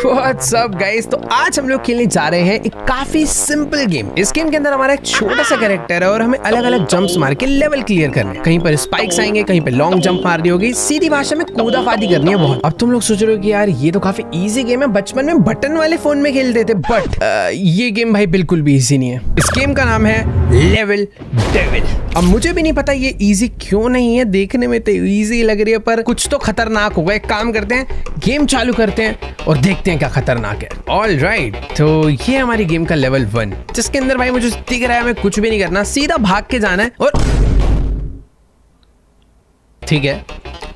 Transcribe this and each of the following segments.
What's up guys, तो आज हम लोग खेलने जा रहे हैं एक काफी सिंपल गेम। इस गेम के अंदर हमारा एक छोटा सा कैरेक्टर है और हमें अलग अलग जंप्स मार के लेवल क्लियर करने हैं। कहीं पर स्पाइक्स आएंगे, कहीं पर लॉन्ग जंप मारनी होगी, सीधी भाषा में कूदाफादी करनी है बहुत। अब तुम लोग सोच रहे हो कि यार ये तो काफी इजी गेम है, बचपन में बटन वाले फोन में खेलते थे, बट ये गेम भाई बिल्कुल भी इजी नहीं है। इस गेम का नाम है लेवल डेविल। अब मुझे भी नहीं पता ये इजी क्यों नहीं है, देखने में तो इजी लग रही है पर कुछ तो खतरनाक होगा। एक काम करते हैं, गेम चालू करते हैं और देखते हैं क्या खतरनाक है। ऑल राइट, तो ये हमारी गेम का लेवल 1, जिसके अंदर भाई मुझे दिख रहा है हमें कुछ भी नहीं करना, सीधा भाग के जाना है। और ठीक है,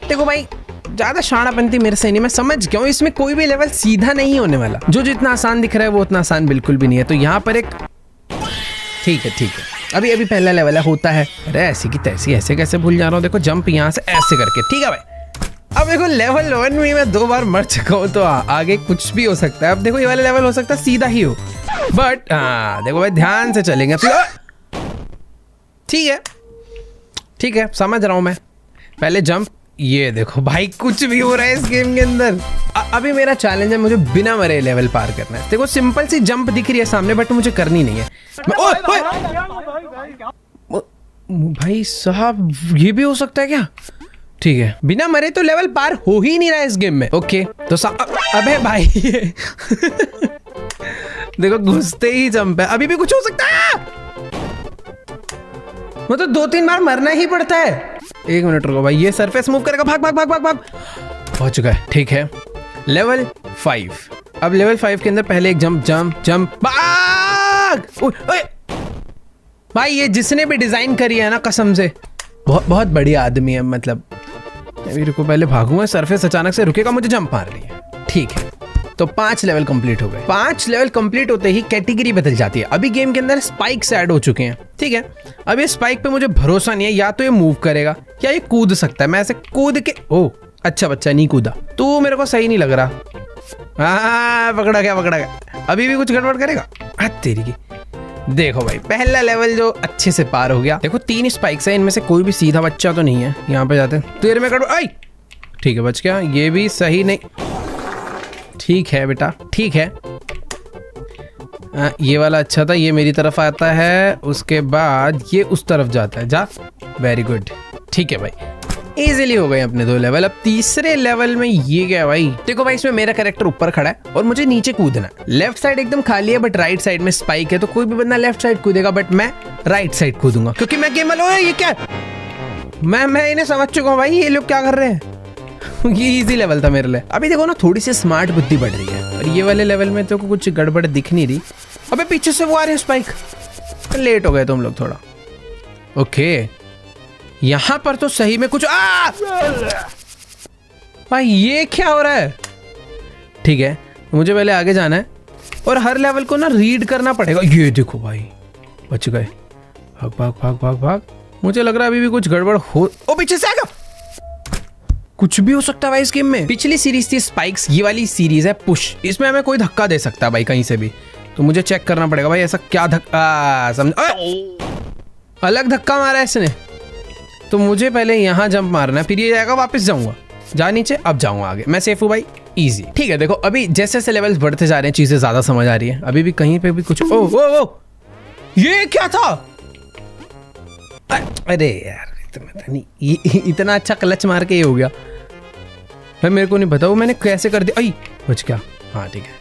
देखो भाई ज्यादा शाणापंती मेरे से नहीं, मैं समझ गया हूँ इसमें कोई भी लेवल सीधा नहीं होने वाला। जो जितना आसान दिख रहा है वो उतना आसान बिल्कुल भी नहीं है। तो यहाँ पर एक ठीक है, अभी पहला लेवल है, होता है। अरे ऐसी की तैसी, ऐसे कैसे भूल जा रहा हूँ। देखो जंप यहाँ से ऐसे करके, ठीक है भाई। अब देखो लेवल 1 में मैं 2 बार मर चुका हूँ, तो आगे कुछ भी हो सकता है। अब देखो ये वाला लेवल हो सकता है सीधा ही हो, बट देखो भाई ध्यान से चलेंगे। ठीक है, समझ रहा हूँ मैं। पहले जंप, ये देखो भाई कुछ भी हो रहा है इस गेम के अंदर। अभी मेरा चैलेंज है, मुझे बिना मरे लेवल पार करना है। देखो सिंपल सी जंप दिख रही है सामने, बट मुझे करनी नहीं है। भाई साहब ये भी हो सकता है क्या? ठीक है, बिना मरे तो लेवल पार हो ही नहीं रहा है इस गेम में। ओके तो अबे भाई देखो घुसते ही जंप है, अभी भी कुछ हो सकता है। मतलब 2-3 बार मरना ही पड़ता है। 1 मिनट रुको भाई, ये सरफेस मूव करेगा, भाग। पहुंच गए, ठीक है। लेवल 5। अब लेवल 5 के अंदर पहले एक जंप भाग। ओए भाई ये जिसने भी डिजाइन करी है ना, कसम से बहुत बढ़िया आदमी है। मतलब अभी रुको, पहले भागूंगा, सरफेस अचानक से रुकेगा, मुझे जंप मार रही है। ठीक है, तो 5 लेवल कंप्लीट हो गए। 5 लेवल कंप्लीट होते ही कैटेगरी बदल जाती है। अभी गेम के अंदर स्पाइक्स ऐड हो चुके हैं, ठीक है। अब ये स्पाइक पे मुझे भरोसा नहीं है, या तो ये मूव करेगा या ये कूद सकता है। मैं ऐसे कूद के, ओ अच्छा बच्चा नहीं कूदा, तो मेरे को सही नहीं लग रहा। हाँ पकड़ा गया। अभी भी कुछ गड़बड़ करेगा, हाथ तेरी की। देखो भाई पहला लेवल जो अच्छे से पार हो गया। देखो 3 स्पाइक्स है, इनमें से कोई भी सीधा बच्चा तो नहीं है। यहाँ पे जाते हैं, तेरे में गड़बड़, ठीक है बच गया। ये भी सही नहीं, ठीक है बेटा, ठीक है। ये वाला अच्छा था, ये मेरी तरफ आता है, उसके बाद ये उस तरफ जाता है। जा, वेरी गुड, ठीक है भाई। इजीली हो गए अपने 2 लेवल। अब तीसरे लेवल में ये क्या भाई? देखो भाई इसमें मेरा कैरेक्टर ऊपर खड़ा है और मुझे नीचे कूदना है। लेफ्ट साइड एकदम खाली है, बट राइट साइड में स्पाइक है, तो कोई भी बंदा लेफ्ट साइड कूदेगा, बट मैं राइट साइड कूदूंगा क्योंकि मैं गेम वाला। ये क्या, मैं इन्हें समझ चुका हूँ भाई, ये लोग क्या कर रहे हैं। ये इजी लेवल था मेरे लिए। अभी देखो ना थोड़ी सी स्मार्ट बुद्धि बढ़ रही है, और ये वाले लेवल में तो कुछ गड़बड़ दिख नहीं रही। अबे पीछे से वो आ रहे हैं स्पाइक, लेट हो गए तुम लोग थोड़ा। ओके यहाँ पर तो सही में कुछ भाई ये क्या हो रहा है? ठीक है, मुझे पहले आगे जाना है और हर लेवल को ना रीड करना पड़ेगा। ये देखो भाई बच गए, भाग। मुझे लग रहा है अभी भी कुछ गड़बड़ हो। ओ पीछे से आएगा, कुछ भी हो सकता है भाई इस गेम में। पिछली सीरीज थी स्पाइक्स, ये वाली सीरीज है पुश। इसमें हमें कोई धक्का दे सकता है भाई कहीं से भी, तो मुझे चेक करना पड़ेगा भाई ऐसा क्या धक्का। समझ, अलग धक्का मारा है इसने, तो मुझे पहले यहाँ जंप मारना है, फिर ये जाएगा, वापस जाऊंगा, जा नीचे, अब जाऊंगा आगे। मैं सेफ हूँ भाई, इजी। ठीक है, देखो अभी जैसे जैसे लेवल्स बढ़ते जा रहे हैं चीजें ज्यादा समझ आ रही है। अभी भी कहीं पे भी कुछ ओ ये क्या था? अरे यार इतना अच्छा क्लच मार के ये हो गया भाई, मेरे को नहीं पता वो मैंने कैसे कर दिया। बच गया, हाँ ठीक है।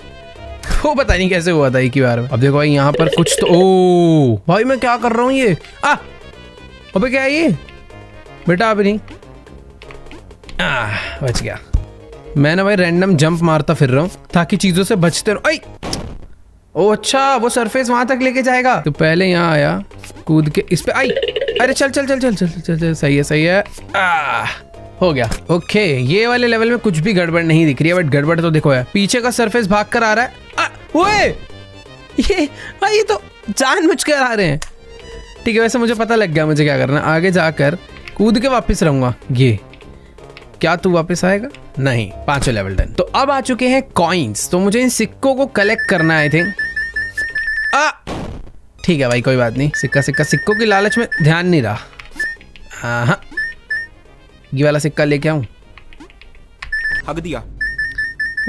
वो पता नहीं कैसे हुआ था एक ही बार में। अब देखो भाई यहाँ पर कुछ तो, ओ भाई मैं क्या कर रहा हूँ ये? अबे क्या है ये बेटा? अब नहीं, बच गया। मैं ना भाई रैंडम जंप मारता फिर रहा हूँ ताकि चीजों से बचते रहो। ओ अच्छा, वो सरफेस वहां तक लेके जाएगा, तो पहले यहाँ आया, कूद के इस पे अरे चल, सही है। हो गया। ओके, ये वाले लेवल में कुछ भी गड़बड़ नहीं दिख रही है, बट गड़बड़ तो देखो है, पीछे का सरफेस भाग कर आ रहा है। ओए ये भाई, ये तो जानबूझ कर आ रहे हैं। ठीक है, वैसे मुझे पता लग गया मुझे क्या करना। आगे जाकर कूद के वापस रहूंगा। ये क्या तू वापस आएगा? नहीं। 5 लेवल डन। तो अब आ चुके हैं कॉइन्स, तो मुझे इन सिक्कों को कलेक्ट करना है। ठीक है भाई, कोई बात नहीं। सिक्कों की लालच में ध्यान नहीं रहा। हाँ, ये वाला सिक्का लेके आऊं। हक दिया।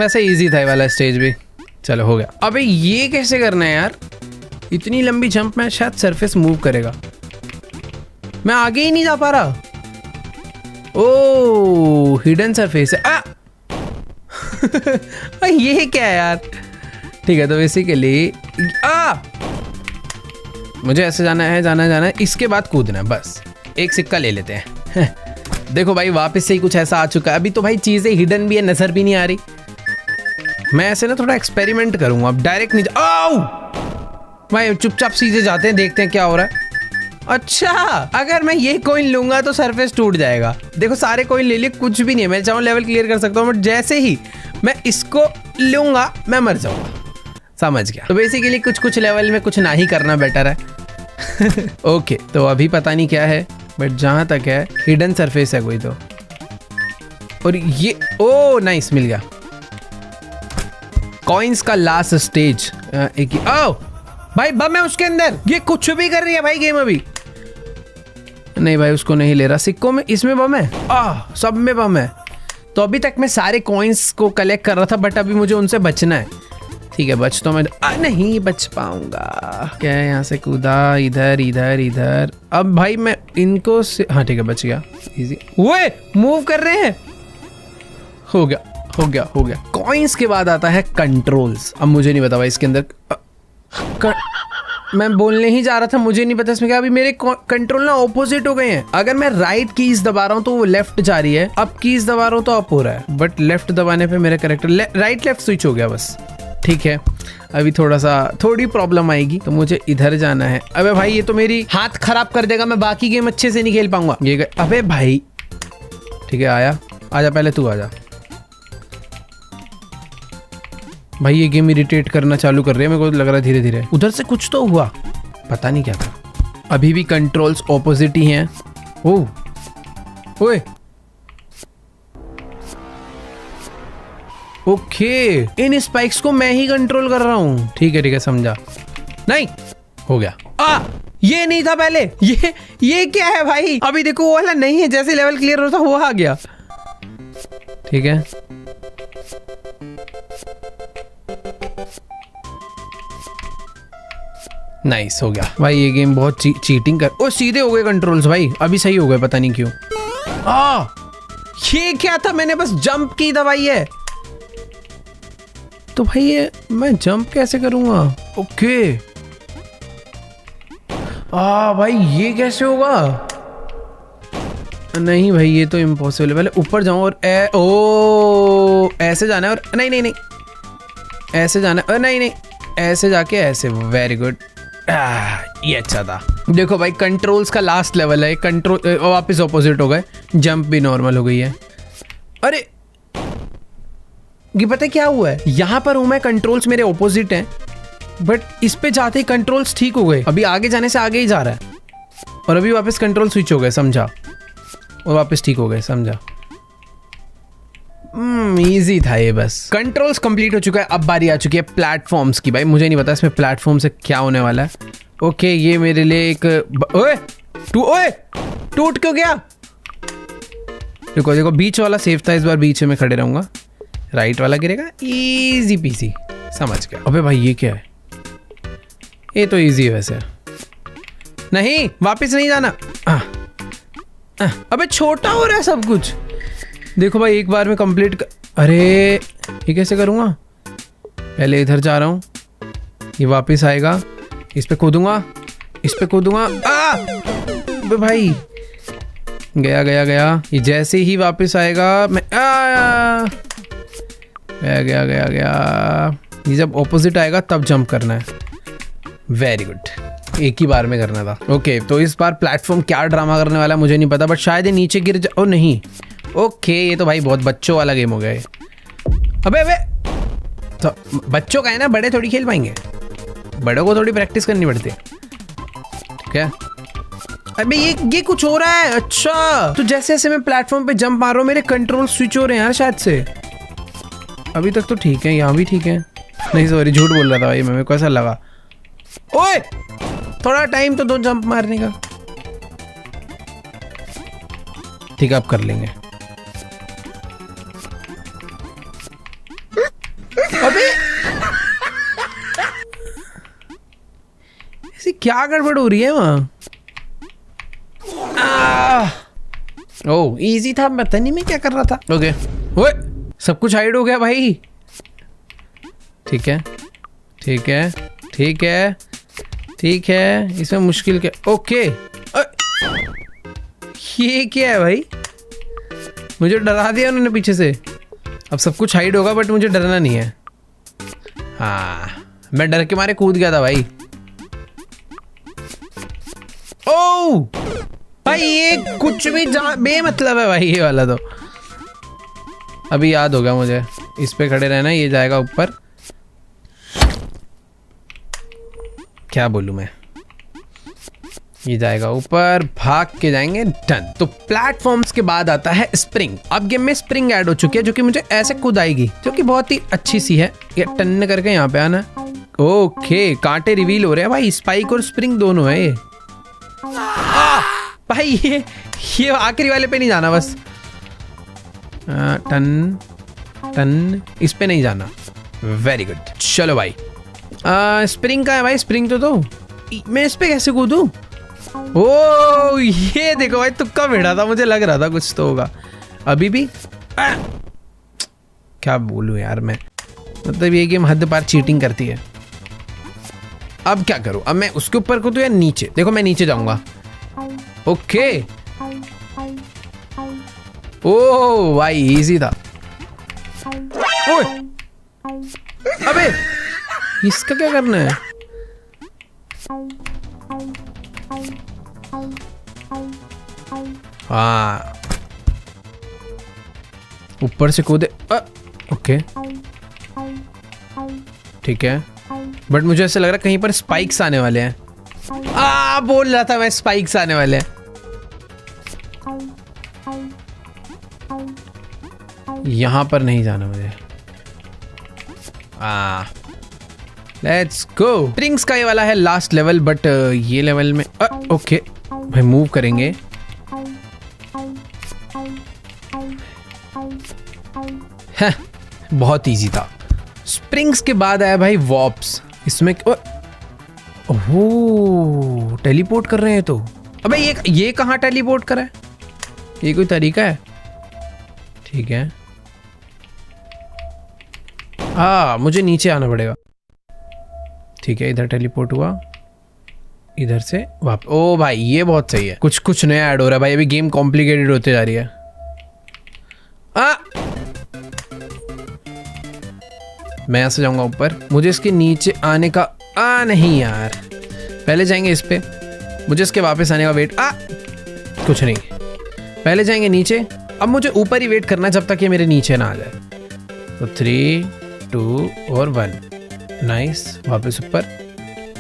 वैसे इजी था ये वाला स्टेज भी। चलो हो गया। अबे ये कैसे करना है यार, इतनी लंबी जंप में शायद सरफेस मूव करेगा, मैं आगे ही नहीं जा पा रहा। ओ हिडन सरफेस है। ये क्या है यार। ठीक है तो बेसिकली मुझे ऐसे जाना है, इसके बाद कूदना है, बस एक सिक्का ले लेते हैं। देखो भाई वापस से ही कुछ ऐसा आ चुका है। अभी तो भाई चीजें हिडन भी है, नजर भी नहीं आ रही। मैं ऐसे ना थोड़ा एक्सपेरिमेंट करूंगा, अब डायरेक्ट नहीं भाई चुपचाप सीधे जाते हैं, देखते हैं क्या हो रहा है। अच्छा अगर मैं ये कॉइन लूंगा तो सरफेस टूट जाएगा। देखो सारे कॉइन ले लिए, कुछ भी नहीं है, मैं चाहूँ लेवल क्लियर कर सकता हूँ, बट जैसे ही मैं इसको लूंगा मैं मर जाऊंगा। समझ गया। तो बेसिकली कुछ लेवल में कुछ ना ही करना बेटर है। ओके तो अभी पता नहीं क्या है, बट जहां तक है हिडन सरफेस है कोई तो। और ये ओ नाइस मिल गया कॉइन्स का लास्ट स्टेज। एक ओ भाई बम है उसके अंदर, ये कुछ भी कर रही है भाई गेम अभी। नहीं भाई उसको नहीं ले रहा, सिक्कों में इसमें बम है, सब में बम है। तो अभी तक मैं सारे कॉइन्स को कलेक्ट कर रहा था, बट अभी मुझे उनसे बचना है। ठीक है बच तो मैं नहीं बच पाऊंगा। क्या है, यहाँ से कूदा, इधर इधर इधर। अब भाई मैं इनको से हाँ ठीक है बच गया, इजी। वो मूव कर रहे हैं। हो गया। कॉइन्स के बाद आता है कंट्रोल्स। अब मुझे नहीं पता भाई इसके अंदर मैं बोलने ही जा रहा था, मुझे नहीं पता इसमें क्या। अभी मेरे कंट्रोल ना ऑपोजिट हो गए हैं। अगर मैं राइट कीज दबा रहा हूँ तो वो लेफ्ट जा रही है, अब कीज दबा रहा हूँ तो अप हो रहा है, बट लेफ्ट दबाने पे मेरा कैरेक्टर राइट लेफ्ट स्विच हो गया बस। ठीक है अभी थोड़ी प्रॉब्लम आएगी, तो मुझे इधर जाना है। अबे भाई ये तो मेरी हाथ खराब कर देगा, मैं बाकी गेम अच्छे से नहीं खेल पाऊंगा। ये अबे भाई ठीक है आजा पहले तू आजा। भाई ये गेम इरिटेट करना चालू कर रही है, मेरे को लग रहा है धीरे धीरे। उधर से कुछ तो हुआ, पता नहीं क्या था। अभी भी कंट्रोल्स ऑपोजिट ही हैं। ओए ओके इन स्पाइक्स को मैं ही कंट्रोल कर रहा हूँ। ठीक है समझा। नहीं हो गया। ये नहीं था पहले। ये क्या है भाई। अभी देखो वो वाला नहीं है, जैसे लेवल क्लियर होता वो आ गया। ठीक है नाइस हो गया भाई। ये गेम बहुत चीटिंग कर। ओ सीधे हो गए कंट्रोल्स भाई, अभी सही हो गए, पता नहीं क्यों। ये क्या था, मैंने बस जंप की दबाई है। तो भाई ये मैं जंप कैसे करूंगा। ओके भाई ये कैसे होगा। नहीं भाई ये तो इम्पॉसिबल है। पहले ऊपर जाऊं और ऐसे जाना है, और नहीं ऐसे जाना है, नहीं ऐसे जाके ऐसे। वेरी गुड, ये अच्छा था। देखो भाई कंट्रोल्स का लास्ट लेवल है, कंट्रोल वापस ऑपोजिट हो गए, जंप भी नॉर्मल हो गई है। अरे ये पता है क्या हुआ है, यहाँ पर हूं मैं, कंट्रोल्स मेरे ऑपोजिट हैं, बट इस पे जाते ही कंट्रोल्स ठीक हो गए। अभी आगे जाने से आगे ही जा रहा है, और अभी वापस कंट्रोल स्विच हो गए, समझा, और वापस ठीक हो गए, समझा। इजी था ये बस। कंट्रोल्स कंप्लीट हो चुका है। अब बारी आ चुकी है प्लेटफॉर्म्स की। भाई मुझे नहीं पता इसमें प्लेटफॉर्म से क्या होने वाला है। ओके ये मेरे लिए एक ओए टूट क्यों गया। देखो बीच वाला सेफ था, इस बार बीच में खड़े रहूंगा, राइट वाला गिरेगा, इजी पीसी, समझ गया। अबे भाई ये क्या है, ये तो इजी है वैसे। नहीं वापस नहीं जाना। अबे छोटा हो रहा है सब कुछ। देखो भाई एक बार में कंप्लीट अरे ये कैसे करूँगा। पहले इधर जा रहा हूँ, ये वापस आएगा, इस पे कूदूंगा, इस पे कूदूंगा। अबे भाई गया। ये जैसे ही वापस आएगा मैं गया। ये जब ऑपोजिट आएगा तब जंप करना है। वेरी गुड, एक ही बार में करना था। ओके तो इस बार प्लेटफॉर्म क्या ड्रामा करने वाला है मुझे नहीं पता, बट शायद ये नीचे गिर जा। ओ नहीं, ओके ये तो भाई बहुत बच्चों वाला गेम हो गया है। अबे तो बच्चों का है ना, बड़े थोड़ी खेल पाएंगे, बड़ों को थोड़ी प्रैक्टिस करनी पड़ती है। क्या अबे ये कुछ हो रहा है। अच्छा तो जैसे जैसे मैं प्लेटफॉर्म पे जंप मार रहा हूँ मेरे कंट्रोल स्विच हो रहे हैं यार शायद से। अभी तक तो ठीक है, यहाँ भी ठीक है। नहीं सॉरी झूठ बोल रहा था भाई, मेरे को ऐसा लगा। ओए थोड़ा टाइम तो दो जंप मारने का। ठीक है अब कर लेंगे। क्या गड़बड़ हो रही है वहाँ? ओह इजी था, पता नहीं मैं क्या कर रहा था। ओके ओए सब कुछ हाइड हो गया भाई। ठीक है ठीक है ठीक है ठीक है, इसमें मुश्किल क्या? ओके ये क्या है भाई? मुझे डरा दिया उन्होंने पीछे से। अब सब कुछ हाइड होगा बट मुझे डरना नहीं है। हाँ मैं डर के मारे कूद गया था भाई। ओह भाई ये कुछ भी बेमतलब है भाई ये वाला तो। अभी याद हो गया मुझे, इस पे खड़े रहना, ये जाएगा ऊपर। क्या बोलूं मैं, ये जाएगा ऊपर, भाग के जाएंगे, डन। तो प्लेटफॉर्म्स के बाद आता है स्प्रिंग। अब गेम में स्प्रिंग ऐड हो चुकी है जो कि मुझे ऐसे कूद आएगी, जो कि बहुत ही अच्छी सी है। ये टन करके यहाँ पे आना। ओके कांटे रिवील हो रहे हैं भाई, स्पाइक और स्प्रिंग दोनों है ये। भाई ये आखिरी वाले पे नहीं जाना बस। टन टन, इस पे नहीं जाना। वेरी गुड, चलो भाई। स्प्रिंग का है भाई, स्प्रिंग तो दो। मैं इस पे कैसे कूदूं? ओ ये देखो भाई, तुक्का भिड़ा था, मुझे लग रहा था कुछ तो होगा। अभी भी क्या बोलूं यार मैं, मतलब ये गेम हद पार चीटिंग करती है। अब क्या करूं? अब मैं उसके ऊपर कूदूं या नीचे? देखो मैं नीचे जाऊंगा। ओके ओ भाई इजी था। ओए अबे इसका क्या करना है? हाँ ऊपर से कूदे। ओके ठीक है, बट मुझे ऐसा लग रहा है कहीं पर स्पाइक्स आने वाले हैं। बोल रहा था मैं स्पाइक्स आने वाले हैं। यहां पर नहीं जाना मुझे। Let's go. स्प्रिंग्स का ये वाला है लास्ट लेवल, बट ये लेवल में ओके भाई मूव करेंगे। बहुत इजी था। स्प्रिंग्स के बाद आया भाई वॉप्स। इसमें ओह टेलीपोर्ट कर रहे हैं तो। अबे ये कहाँ टेलीपोर्ट कर रहा है? ये कोई तरीका है? ठीक है मुझे नीचे आना पड़ेगा। ठीक है इधर टेलीपोर्ट हुआ, इधर से वापस। ओ भाई ये बहुत सही है, कुछ नया ऐड हो रहा है भाई। अभी गेम कॉम्प्लिकेटेड होते जा रही है। मैं यहां से जाऊंगा ऊपर, मुझे इसके नीचे आने का नहीं यार, पहले जाएंगे इस पे, मुझे इसके वापस आने का वेट। कुछ नहीं, पहले जाएंगे नीचे। अब मुझे ऊपर ही वेट करना जब तक ये मेरे नीचे ना आ जाए। तो 3 2 और 1 नाइस, वापस ऊपर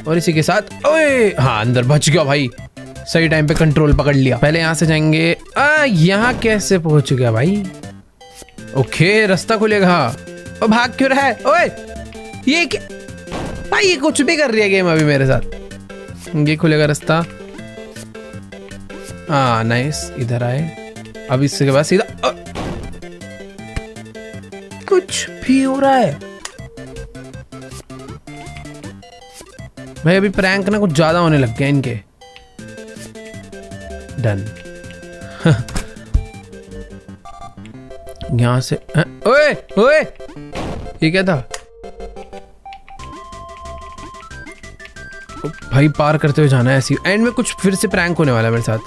और इसी के साथ ओए हाँ अंदर बच गया भाई, सही टाइम पे कंट्रोल पकड़ लिया। पहले यहाँ से जाएंगे। यहाँ कैसे पहुंच गया भाई? ओके रास्ता खुलेगा। और भाग क्यों रहा है? ओए ये क्या भाई, ये कुछ भी कर रही है गेम अभी मेरे साथ। ये खुलेगा रास्ता। नाइस, इधर आए। अब इसके बाद सीधा कुछ भी हो रहा है भाई। अभी प्रैंक ना कुछ ज्यादा होने लग गए इनके। डन। यहां से ओए ओए ये क्या था भाई? पार करते हुए जाना है ऐसी। एंड में कुछ फिर से प्रैंक होने वाला है मेरे साथ।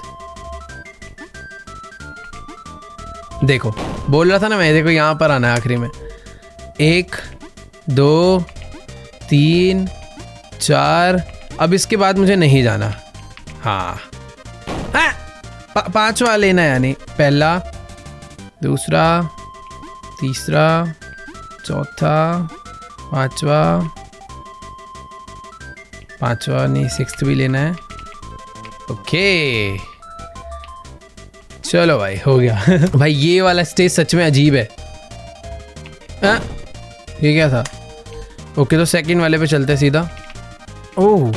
देखो बोल रहा था ना मैं, देखो यहां पर आना है आखिरी में। 1 2 3 4। अब इसके बाद मुझे नहीं जाना। हाँ 5वां लेना है, यानी पहला, दूसरा, तीसरा, चौथा, 5वां नहीं 6th भी लेना है। ओके चलो भाई हो गया। भाई ये वाला स्टेज सच में अजीब है। ये क्या था? ओके तो सेकंड वाले पे चलते सीधा। ओह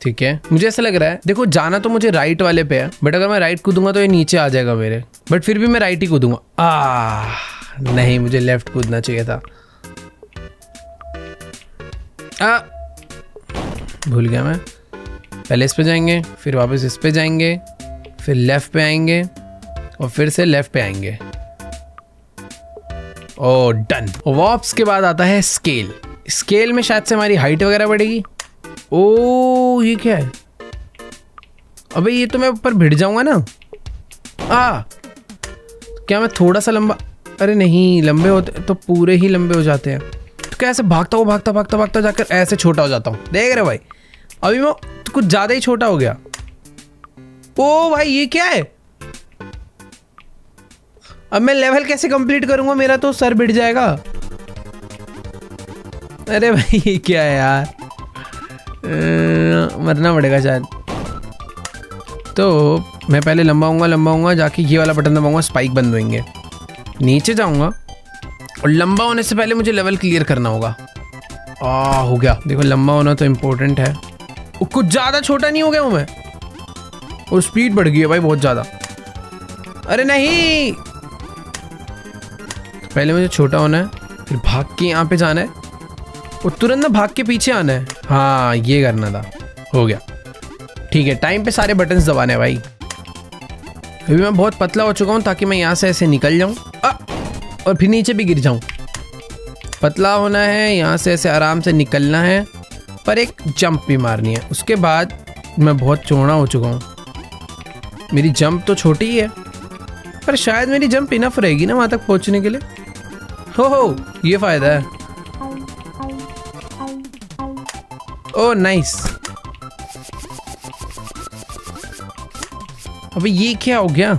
ठीक है, मुझे ऐसा लग रहा है, देखो जाना तो मुझे राइट वाले पे है, बट अगर मैं राइट कूदूंगा तो ये नीचे आ जाएगा मेरे, बट फिर भी मैं राइट ही कूदूंगा। नहीं, मुझे लेफ्ट कूदना चाहिए था। भूल गया मैं। पहले इस पे जाएंगे, फिर वापस इस पे जाएंगे, फिर लेफ्ट पे आएंगे और फिर से लेफ्ट पे आएंगे। ओ डन। वॉप्स के बाद आता है स्केल। स्केल में शायद से हमारी हाइट वगैरह बढ़ेगी। ओ ये क्या है? अबे ये तो मैं ऊपर भिड़ जाऊंगा ना। क्या मैं थोड़ा सा लंबा? अरे नहीं, लंबे होते तो पूरे ही लंबे हो जाते हैं। तो कैसे भागता भागता जाकर ऐसे छोटा हो जाता हूँ। देख रहे भाई, अभी मैं तो कुछ ज्यादा ही छोटा हो गया। ओ भाई ये क्या है? अब मैं लेवल कैसे कंप्लीट करूंगा? मेरा तो सर भिड़ जाएगा। अरे भाई ये क्या है यार? मरना पड़ेगा शायद। तो मैं पहले लंबा होऊंगा, जाके ये वाला बटन दबाऊंगा, स्पाइक बंद होंगे। नीचे जाऊंगा और लंबा होने से पहले मुझे लेवल क्लियर करना होगा। हो गया। देखो लंबा होना तो इम्पोर्टेंट है। कुछ ज्यादा छोटा नहीं हो गया हूं मैं, और स्पीड बढ़ गई है भाई बहुत ज्यादा। अरे नहीं, पहले मुझे छोटा होना है, फिर भाग के यहाँ पे जाना है और तुरंत ना भाग के पीछे आना है। हाँ ये करना था। हो गया, ठीक है। टाइम पे सारे बटन्स दबाने हैं भाई। अभी मैं बहुत पतला हो चुका हूँ ताकि मैं यहाँ से ऐसे निकल जाऊँ और फिर नीचे भी गिर जाऊँ। पतला होना है, यहाँ से ऐसे आराम से निकलना है, पर एक जंप भी मारनी है। उसके बाद मैं बहुत चौड़ा हो चुका हूँ। मेरी जंप तो छोटी ही है, पर शायद मेरी जंप इनफ रहेगी ना वहाँ तक पहुँचने के लिए। हो ये फायदा है। Oh nice. अबे ये क्या हो गया?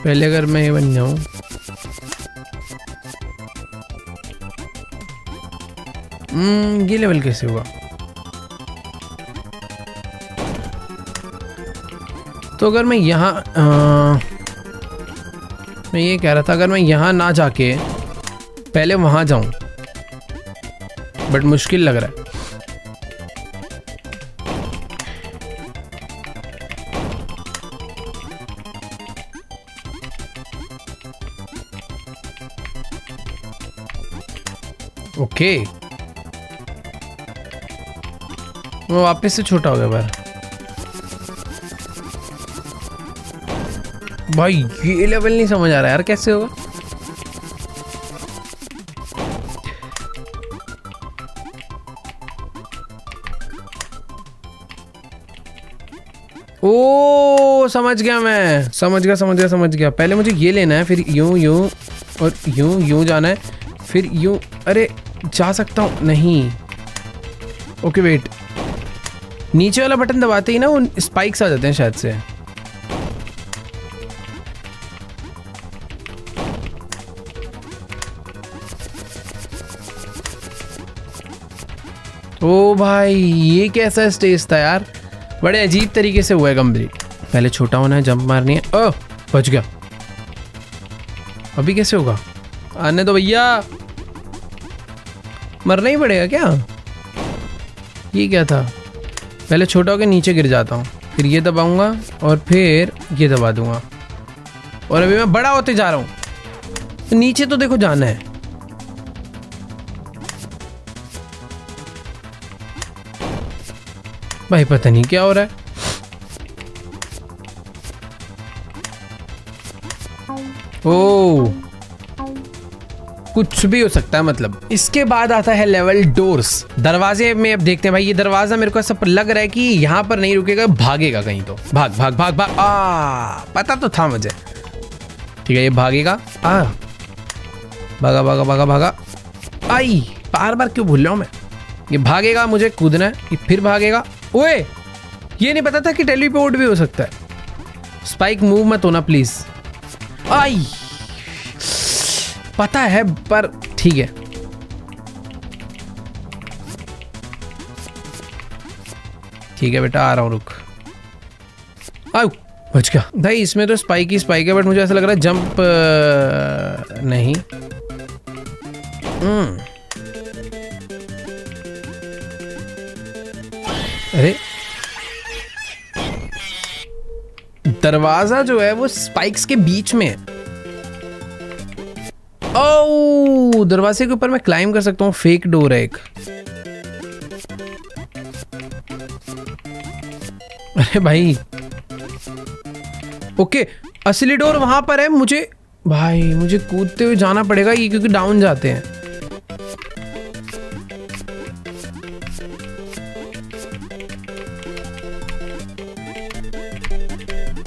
पहले अगर मैं ये बन जाऊं, ये लेवल कैसे होगा? तो अगर मैं यहाँ मैं ये कह रहा था, अगर मैं यहाँ ना जाके पहले वहां जाऊं, बट मुश्किल लग रहा है। ओके, वो वापस से छोटा हो गया भाई। ये लेवल नहीं समझ आ रहा यार, कैसे होगा? ओ समझ गया मैं, समझ गया। पहले मुझे ये लेना है, फिर यूं और यूं जाना है, फिर यूं। अरे जा सकता हूँ? नहीं। ओके वेट, नीचे वाला बटन दबाते ही ना वो स्पाइक्स आ जाते हैं शायद से। ओ भाई ये कैसा स्टेज था यार, बड़े अजीब तरीके से हुआ है कंप्लीट। पहले छोटा होना है, जंप मारनी है। ओह बच गया। अभी कैसे होगा? आने दो भैया, मरना ही पड़ेगा क्या? ये क्या था? पहले छोटा होकर नीचे गिर जाता हूँ, फिर ये दबाऊंगा और फिर ये दबा दूंगा, और अभी मैं बड़ा होते जा रहा हूँ। तो नीचे तो देखो जाना है। भाई पता नहीं क्या हो रहा है। ओ कुछ भी हो सकता है मतलब। इसके बाद आता है लेवल डोर्स, दरवाजे में। अब देखते हैं भाई, ये दरवाजा मेरे को ऐसा लग रहा है कि यहाँ पर नहीं रुकेगा, भागेगा कहीं। तो भाग भाग भाग भाग। पता तो था मुझे। ठीक है ये भागेगा। भागा भागा भागा भागा। आई बार बार क्यों भूल रहा हूँ मैं? ये भागेगा, मुझे कूदना है, ये फिर भागेगा। ओए ये नहीं पता था कि टेलीपोर्ट भी हो सकता है। स्पाइक मूव मत होना प्लीज। आई पता है पर ठीक है। ठीक है बेटा, आ रहा हूं, रुक। आओ बच गया भाई। इसमें तो स्पाइक ही स्पाइक है, बट मुझे ऐसा लग रहा है जंप नहीं। अरे दरवाजा जो है वो स्पाइक्स के बीच में है। ओह, दरवाजे के ऊपर मैं क्लाइम कर सकता हूँ। फेक डोर है एक। अरे भाई ओके, असली डोर वहां पर है। मुझे कूदते हुए जाना पड़ेगा ये, क्योंकि डाउन जाते हैं।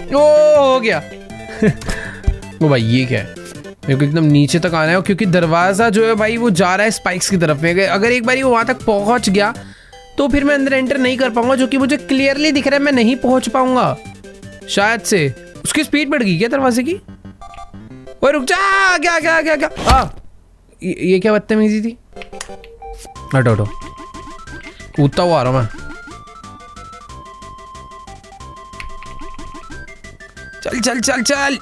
ओ हो गया। वो भाई ये क्या है? मेरे को एकदम नीचे तक आना है, क्योंकि दरवाजा जो है भाई वो जा रहा है स्पाइक्स की तरफ में। अगर एक बार वो वहां तक पहुंच गया तो फिर मैं अंदर एंटर नहीं कर पाऊंगा, जो कि मुझे क्लियरली दिख रहा है। मैं नहीं पहुंच पाऊंगा शायद से। उसकी स्पीड बढ़ गई क्या दरवाजे की? ओए रुक जा। क्या क्या क्या क्या ये क्या बदतमीजी थी? हटो हटो, कूदता हुआ आ रहा हूं मैं। चल चल चल चल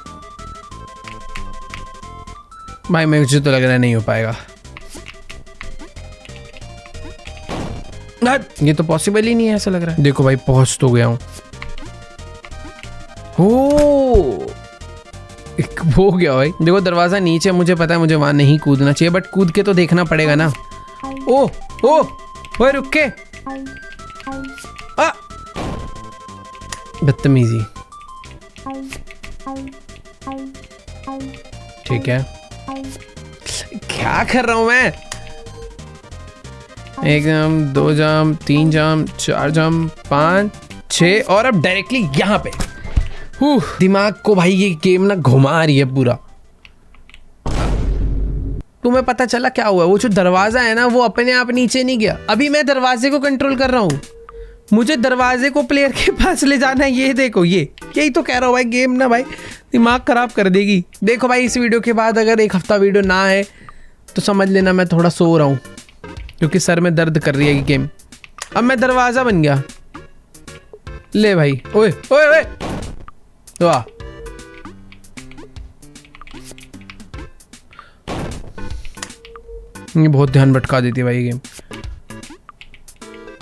भाई, मुझे तो लग रहा है नहीं हो पाएगा। ये तो पॉसिबल ही नहीं है, ऐसा लग रहा है। देखो भाई पहुंच तो गया हूं। एक हो गया भाई। देखो दरवाजा नीचे, मुझे पता है मुझे वहां नहीं कूदना चाहिए, बट कूद के तो देखना पड़ेगा ना। ओ ओ ओए रुक के, बदतमीजी। ठीक है, क्या कर रहा हूं मैं? 1 जंप, 2 जंप, 3 जंप, 4 जंप, 5, 6 और अब डायरेक्टली यहाँ पे। दिमाग को भाई ये गेम ना घुमा रही है पूरा। तुम्हें पता चला क्या हुआ? वो जो दरवाजा है ना वो अपने आप नीचे नहीं गया। अभी मैं दरवाजे को कंट्रोल कर रहा हूँ। मुझे दरवाजे को प्लेयर के पास ले जाना है। ये देखो, यही तो कह रहा हूँ भाई, गेम ना भाई दिमाग खराब कर देगी। देखो भाई, इस वीडियो के बाद अगर 1 हफ्ता वीडियो ना है तो समझ लेना मैं थोड़ा सो रहा हूँ, क्योंकि सर में दर्द कर रही है ये गेम। अब मैं दरवाजा बन गया। ले भाई, ओए ओए ओए, वाह। ये बहुत ध्यान भटका देती है भाई ये गेम।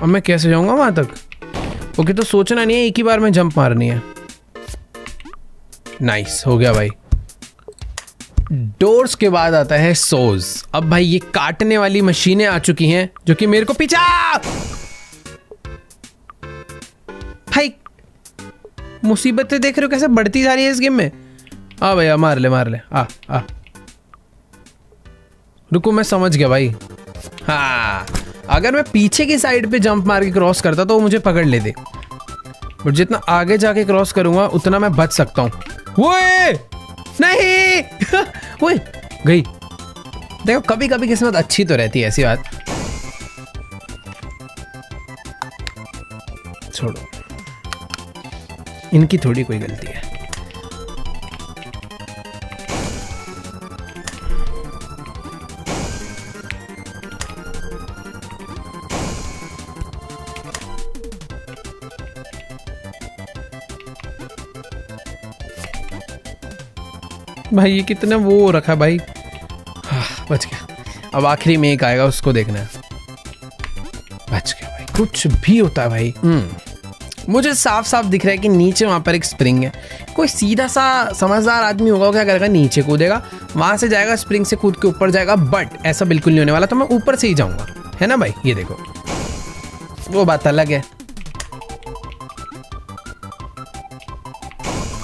अब मैं कैसे जाऊंगा वहां तक? ओके, तो सोचना नहीं है, एक ही बार में जंप मारनी है। नाइस, हो गया भाई। डोर्स के बाद आता है सोज। अब भाई ये काटने वाली मशीनें आ चुकी हैं, जो कि मेरे को पीछा। भाई मुसीबतें देख रहे हो कैसे बढ़ती जा रही है इस गेम में। भैया मार ले मार ले। रुको, मैं समझ गया भाई। हाँ, अगर मैं पीछे की साइड पे जंप मार के क्रॉस करता तो वो मुझे पकड़ लेते, बट जितना आगे जाके क्रॉस करूंगा उतना मैं बच सकता हूँ। वो नहीं वो गई। देखो कभी कभी किस्मत अच्छी तो रहती है, ऐसी बात छोड़ो, इनकी थोड़ी कोई गलती है। भाई ये कितना वो रखा भाई। बच गया। अब आखिरी में एक आएगा, उसको देखना है। बच गया भाई। कुछ भी होता है भाई। मुझे साफ साफ दिख रहा है कि नीचे वहां पर एक स्प्रिंग है। कोई सीधा सा समझदार आदमी होगा, क्या करेगा, नीचे कूदेगा, वहां से जाएगा, स्प्रिंग से कूद के ऊपर जाएगा। बट ऐसा बिल्कुल नहीं होने वाला, तो मैं ऊपर से ही जाऊंगा, है ना भाई। ये देखो, वो बात अलग है।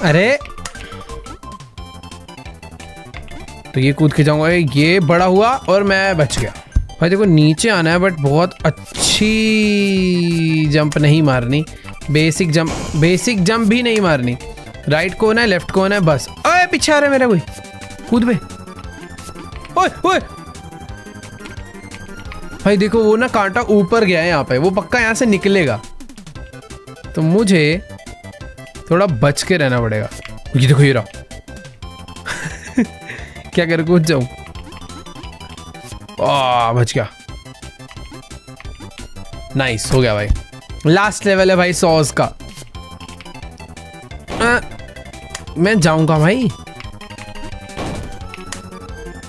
अरे तो ये कूद के जाऊंगा, ये बड़ा हुआ और मैं बच गया। भाई देखो नीचे आना है, बट बहुत अच्छी जंप नहीं मारनी। बेसिक जंप भी नहीं मारनी। राइट को होना है, लेफ्ट को होना है, बस। ओए पीछे आ रहा है मेरा कोई, कूद पे। ओए ओए भाई देखो, वो ना कांटा ऊपर गया है यहाँ पे, वो पक्का यहाँ से निकलेगा, तो मुझे थोड़ा बच के रहना पड़ेगा। ये देखो ये रहा। क्या कर, कूद जाऊं? बच गया। नाइस, हो गया भाई। लास्ट लेवल है भाई सॉस का। मैं जाऊंगा भाई।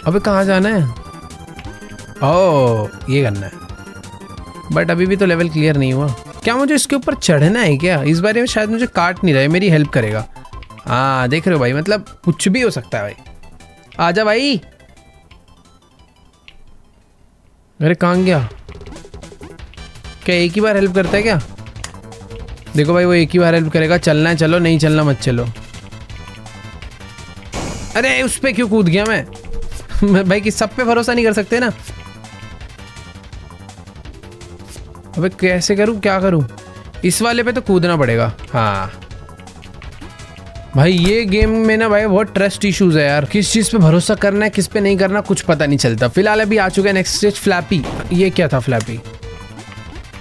अबे कहाँ जाना है? ये करना है, बट अभी भी तो लेवल क्लियर नहीं हुआ। क्या मुझे इसके ऊपर चढ़ना है क्या? इस बारे में शायद मुझे काट नहीं रहा है, मेरी हेल्प करेगा। हाँ देख रहे हो भाई, मतलब कुछ भी हो सकता है भाई। आजा भाई। अरे कहाँ गया? क्या एक ही बार हेल्प करता है क्या? देखो भाई वो एक ही बार हेल्प करेगा। चलना है चलो, नहीं चलना मत चलो। अरे उस पे क्यों कूद गया मैं भाई कि सब पे भरोसा नहीं कर सकते ना। अबे कैसे करूं, क्या करूं? इस वाले पे तो कूदना पड़ेगा। हाँ भाई ये गेम में ना भाई बहुत ट्रस्ट इश्यूज है यार, किस चीज पे भरोसा करना है किस पे नहीं करना कुछ पता नहीं चलता। फिलहाल अभी आ चुका है नेक्स्ट स्टेज फ्लैपी। ये क्या था फ्लैपी?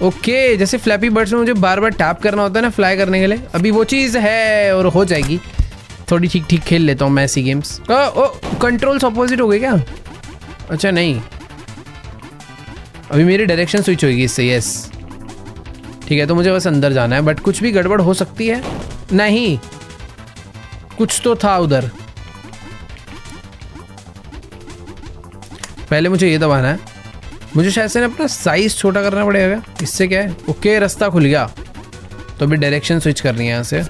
ओके जैसे फ्लैपी बर्ड्स में मुझे बार बार टैप करना होता है ना फ्लाई करने के लिए, अभी वो चीज़ है और हो जाएगी। थोड़ी ठीक ठीक खेल लेता हूँ मैं ऐसी गेम्स। ओ कंट्रोल्स अपोजिट हो गए क्या? अच्छा नहीं, अभी मेरी डायरेक्शन स्विच होगी इससे। यस ठीक है, तो मुझे बस अंदर जाना है, बट कुछ भी गड़बड़ हो सकती है। नहीं कुछ तो था उधर। पहले मुझे ये दबाना है। मुझे शायद से ना अपना साइज छोटा करना पड़ेगा। इससे क्या है? ओके रास्ता खुल गया, तो अभी डायरेक्शन स्विच करनी है यहाँ से।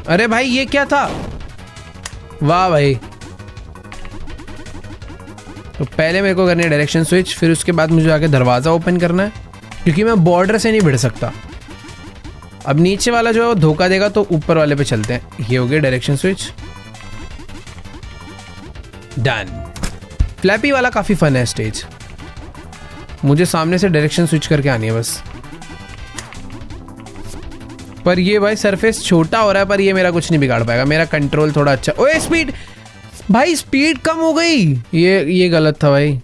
अरे भाई ये क्या था? वाह भाई। तो पहले मेरे को करनी है डायरेक्शन स्विच, फिर उसके बाद मुझे आके दरवाज़ा ओपन करना है, क्योंकि मैं बॉर्डर से नहीं भिड़ सकता। अब नीचे वाला जो है वो धोखा देगा, तो ऊपर वाले पे चलते हैं। ये हो गया डायरेक्शन स्विच, डन। फ्लैपी वाला काफ़ी फन है स्टेज। मुझे सामने से डायरेक्शन स्विच करके आनी है बस। पर ये भाई सरफेस छोटा हो रहा है, पर ये मेरा कुछ नहीं बिगाड़ पाएगा। मेरा कंट्रोल थोड़ा अच्छा। ओए स्पीड भाई, स्पीड कम हो गई। ये गलत था भाई,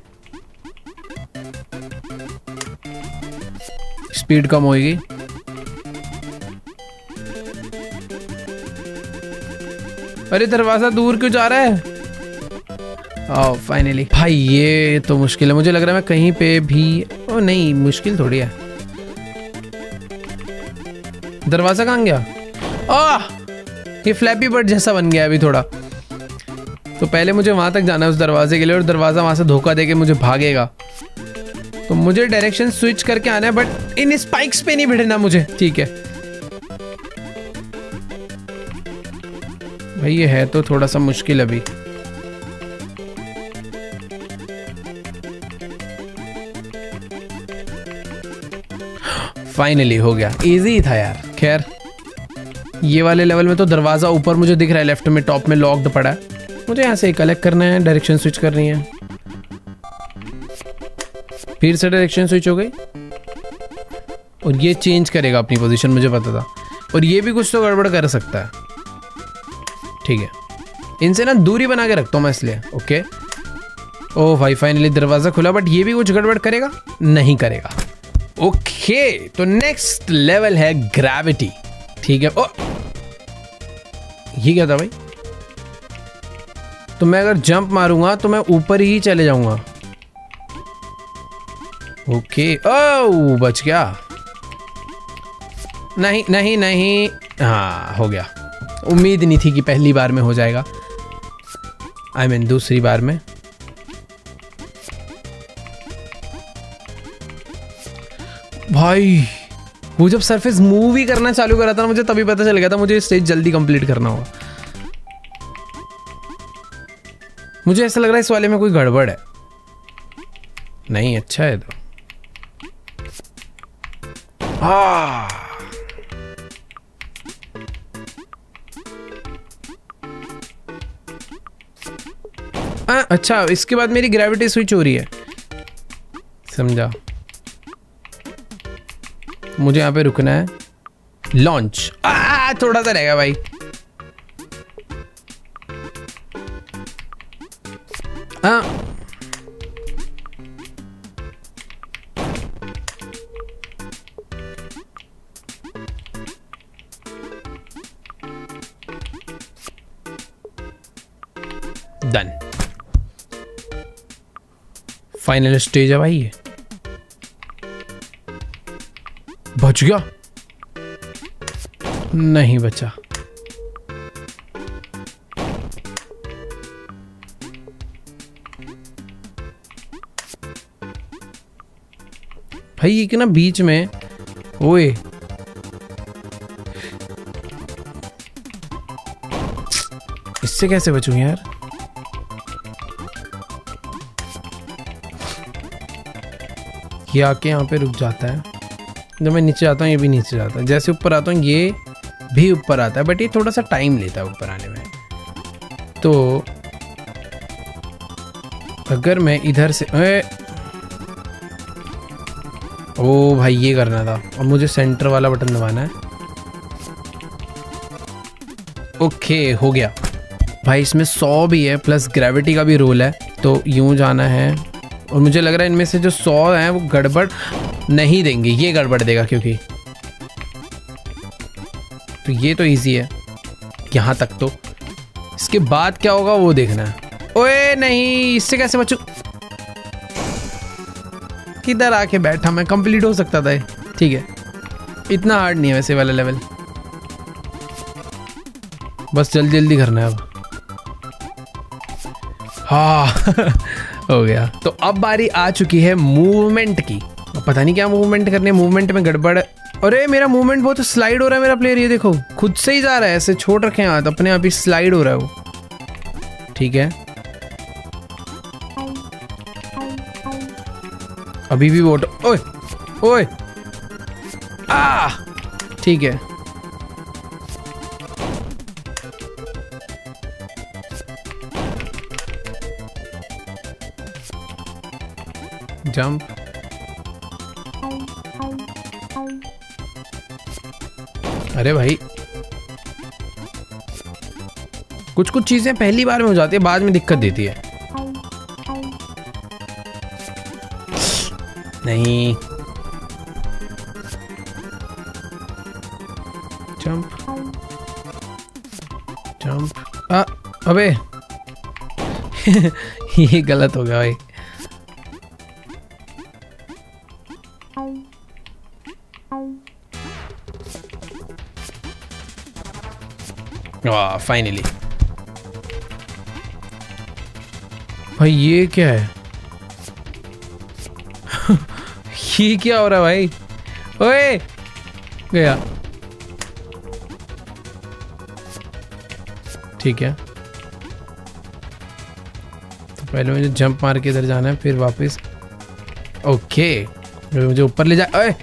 स्पीड कम होगी। अरे दरवाजा दूर क्यों जा रहा है? ओह फाइनली। भाई ये तो मुश्किल है, मुझे लग रहा है मैं कहीं पे भी। ओ नहीं मुश्किल थोड़ी है। दरवाजा कहाँ गया? आह ये फ्लैपी बर्ड जैसा बन गया अभी थोड़ा। तो पहले मुझे वहां तक जाना है उस दरवाजे के लिए, और दरवाजा वहां से धोखा देके मुझे भागेगा। तो मुझे डायरेक्शन स्विच करके आना है, बट इन स्पाइक्स पे नहीं भिड़ना मुझे। ठीक है भाई, ये है तो थोड़ा सा मुश्किल अभी। फाइनली हो गया, इजी था यार। खैर ये वाले लेवल में तो दरवाजा ऊपर मुझे दिख रहा है, लेफ्ट में टॉप में लॉक्ड पड़ा है। मुझे यहाँ से कलेक्ट करना है, डायरेक्शन स्विच करनी है। फिर से डायरेक्शन स्विच हो गई, और ये चेंज करेगा अपनी पोजीशन, मुझे पता था। और ये भी कुछ तो गड़बड़ कर सकता है। ठीक है, इनसे ना दूरी बना के रखता हूँ मैं इसलिए। ओके ओह भाई फाइनली दरवाजा खुला, बट ये भी कुछ गड़बड़ करेगा? नहीं करेगा। ओके तो नेक्स्ट लेवल है ग्रेविटी। ठीक है। ओ ये क्या था भाई? तो मैं अगर जंप मारूंगा तो मैं ऊपर ही चले जाऊंगा। ओके ओह बच गया। नहीं नहीं नहीं, हाँ हो गया। उम्मीद नहीं थी कि पहली बार में हो जाएगा, आई मीन दूसरी बार में। भाई वो जब सरफेस मूव ही करना चालू करा था ना, मुझे तभी पता चल गया था मुझे स्टेज जल्दी कंप्लीट करना होगा। मुझे ऐसा लग रहा है इस वाले में कोई गड़बड़ है। नहीं अच्छा है तो। अच्छा इसके बाद मेरी ग्रेविटी स्विच हो रही है, समझा। मुझे यहाँ पे रुकना है। लॉन्च थोड़ा सा रहेगा भाई। डन। फाइनल स्टेज है भाई ये। बच गया? नहीं बचा। भाई ये कि ना बीच में, ओए इससे कैसे बचूं यार? ये आके यहाँ पे रुक जाता है, जब मैं नीचे आता हूँ ये भी नीचे जाता है, जैसे ऊपर आता हूँ ये भी ऊपर आता है, बट ये थोड़ा सा टाइम लेता है ऊपर आने में। तो अगर मैं इधर से ओ भाई ये करना था, और मुझे सेंटर वाला बटन दबाना है। ओके हो गया भाई। इसमें 100 भी है प्लस ग्रेविटी का भी रोल है, तो यूं जाना है। और मुझे लग रहा है इनमें से जो 100 हैं वो गड़बड़ नहीं देंगे, ये गड़बड़ देगा क्योंकि, तो ये तो इजी है यहाँ तक। तो इसके बाद क्या होगा वो देखना है। ओए नहीं, इससे कैसे बचूं? किधर आके बैठा मैं, कंप्लीट हो सकता था। ठीक है, इतना हार्ड नहीं है वैसे वाला लेवल, बस जल्दी जल्दी करना है अब। हाँ हो गया। तो अब बारी आ चुकी है मूवमेंट की। पता नहीं क्या मूवमेंट करनी है, मूवमेंट में गड़बड़। अरे मेरा मूवमेंट बहुत स्लाइड हो रहा है मेरा प्लेयर, ये देखो खुद से ही जा रहा है, ऐसे छोड़ रखे हैं हाथ, अपने आप ही स्लाइड हो रहा है वो। ठीक है, अभी भी वोट। ओए ओए आ, ठीक है। जंप, अरे भाई कुछ कुछ चीजें पहली बार में हो जाती है, बाद में दिक्कत देती है। नहीं, जंप जंप, अबे ये गलत हो गया भाई। फाइनली भाई ये क्या है? ये क्या हो रहा है भाई? ओए गया। ठीक है, तो पहले मुझे जंप मार के इधर जाना है, फिर वापस। ओके, मुझे ऊपर ले जा। ओए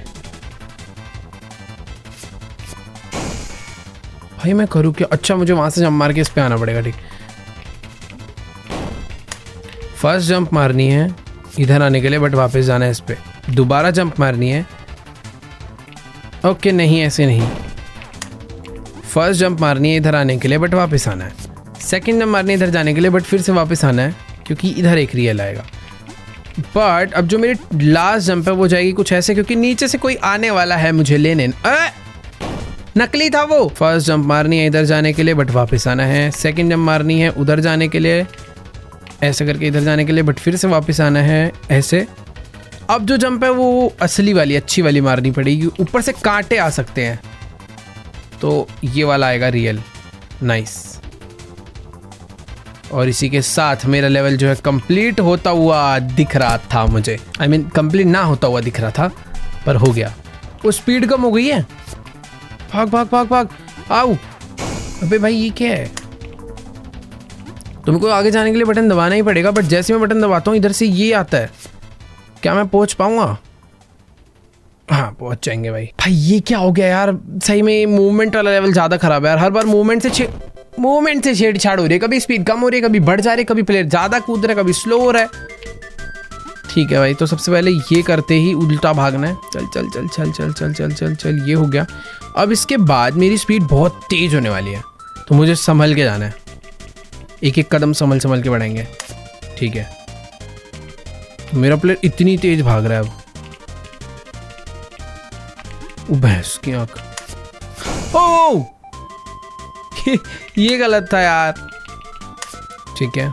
भाई मैं करूँ क्या? अच्छा मुझे वहां से जंप मार के इस पे आना पड़ेगा। ठीक, फर्स्ट जंप मारनी है इधर आने के लिए, बट वापस जाना है इस पे। दोबारा जंप मारनी है। ओके नहीं, ऐसे नहीं। फर्स्ट जंप मारनी है इधर आने के लिए, बट वापस आना है। सेकंड जंप मारनी है इधर जाने के लिए, बट फिर से वापस आना है, क्योंकि इधर एक रियल आएगा। बट अब जो मेरी लास्ट जंप है वो जाएगी कुछ ऐसे, क्योंकि नीचे से कोई आने वाला है मुझे लेने। नकली था वो। फर्स्ट जंप मारनी है इधर जाने के लिए, बट वापस आना है। सेकंड जंप मारनी है उधर जाने के लिए, ऐसे करके इधर जाने के लिए, बट फिर से वापस आना है ऐसे। अब जो जंप है वो असली वाली, अच्छी वाली मारनी पड़ेगी। ऊपर से कांटे आ सकते हैं, तो ये वाला आएगा रियल। नाइस। और इसी के साथ मेरा लेवल जो है कंप्लीट होता हुआ दिख रहा था मुझे। I mean, कंप्लीट ना होता हुआ दिख रहा था, पर हो गया। वो स्पीड कम हो गई है। भाग भाग भाग भाग, आओ। अबे भाई ये क्या है? तुमको आगे जाने के लिए बटन दबाना ही पड़ेगा, बट जैसे मैं बटन दबाता हूँ इधर से ये आता है। क्या मैं पहुंच पाऊंगा? हाँ पहुंच जाएंगे भाई। भाई ये क्या हो गया यार? सही में मूवमेंट वाला लेवल ज्यादा खराब है यार। हर बार मूवमेंट से छेड़छाड़ हो रही है। कभी स्पीड कम हो रही है, कभी बढ़ जा रही है, कभी प्लेयर ज्यादा कूद रहा है, कभी स्लो हो रहा है। ठीक है भाई, तो सबसे पहले ये करते ही उल्टा भागना है। चल चल चल चल चल चल चल चल चल, ये हो गया। अब इसके बाद मेरी स्पीड बहुत तेज होने वाली है, तो मुझे संभल के जाना है। एक एक कदम संभल के बढ़ाएंगे। ठीक है, मेरा प्लेयर इतनी तेज भाग रहा है अब। भैंस की आंख। ओह ये गलत था यार। ठीक है,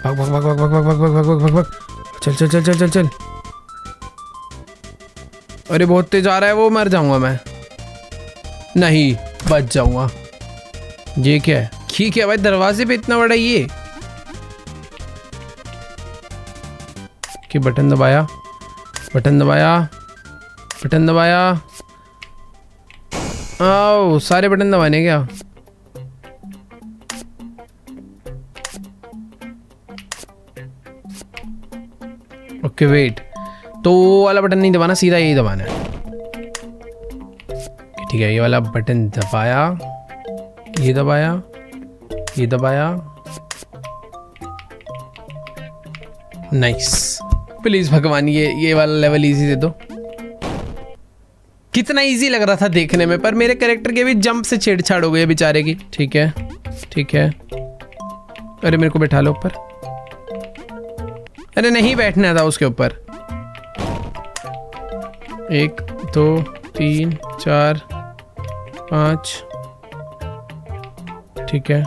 भाग भाग भाग भाग भाग भाग भाग भाग भाग भाग, चल चल चल चल चल चल। अरे बहुत तेज आ रहा है वो, मर जाऊंगा मैं। नहीं, बच जाऊंगा। ये क्या है? ठीक है भाई, दरवाजे पे इतना बड़ा ये कि बटन दबाया, बटन दबाया, बटन दबाया। आओ, सारे बटन दबाने क्या? ओके वेट, तो वो वाला बटन नहीं दबाना, सीधा यही दबाना है। ठीक है, ये वाला बटन दबाया, ये दबाया, ये दबाया। नाइस। प्लीज भगवान ये वाला लेवल इजी दे दो। कितना इजी लग रहा था देखने में, पर मेरे कैरेक्टर के भी जंप से छेड़छाड़ हो गई बेचारे की। ठीक है ठीक है। अरे मेरे को बैठा लो ऊपर। अरे नहीं बैठना था उसके ऊपर। 1 2 3 4 5। ठीक है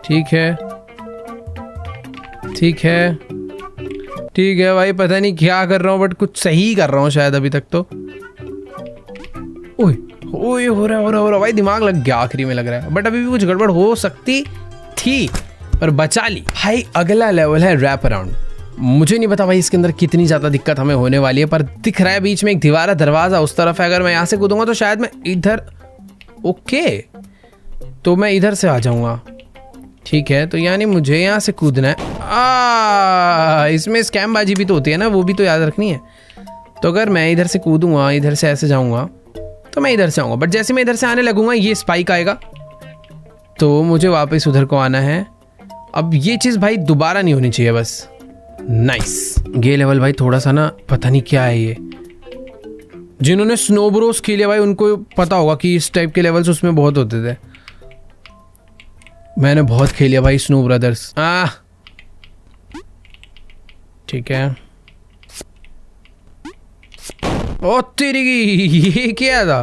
ठीक है ठीक है ठीक है भाई, पता नहीं क्या कर रहा हूँ बट कुछ सही कर रहा हूँ शायद अभी तक तो। ओए ओए हो रहा भाई, दिमाग लग गया आखिरी में लग रहा है, बट अभी भी कुछ गड़बड़ हो सकती थी पर बचा ली भाई। अगला लेवल है रैप अराउंड। मुझे नहीं पता भाई इसके अंदर कितनी ज़्यादा दिक्कत हमें होने वाली है, पर दिख रहा है बीच में एक दीवार है, दरवाज़ा उस तरफ है। अगर मैं यहाँ से कूदूंगा तो शायद मैं इधर, ओके तो मैं इधर से आ जाऊँगा। ठीक है, तो यानी मुझे यहाँ से कूदना है। इसमें स्कैम बाजी भी तो होती है ना, वो भी तो याद रखनी है। तो अगर मैं इधर से कूदूंगा, इधर से ऐसे जाऊँगा तो मैं इधर से आऊँगा, बट जैसे मैं इधर से आने लगूंगा ये स्पाइक आएगा, तो मुझे वापस उधर को आना है। अब ये चीज़ भाई दोबारा नहीं होनी चाहिए बस। नाइस। ये लेवल भाई थोड़ा सा ना पता नहीं क्या है ये। जिन्होंने स्नो ब्रोस खेले भाई उनको पता होगा कि इस टाइप के लेवल्स उसमें बहुत होते थे। मैंने बहुत खेलिया भाई स्नो ब्रदर्स। ठीक है। ओ तेरी की, ये क्या था?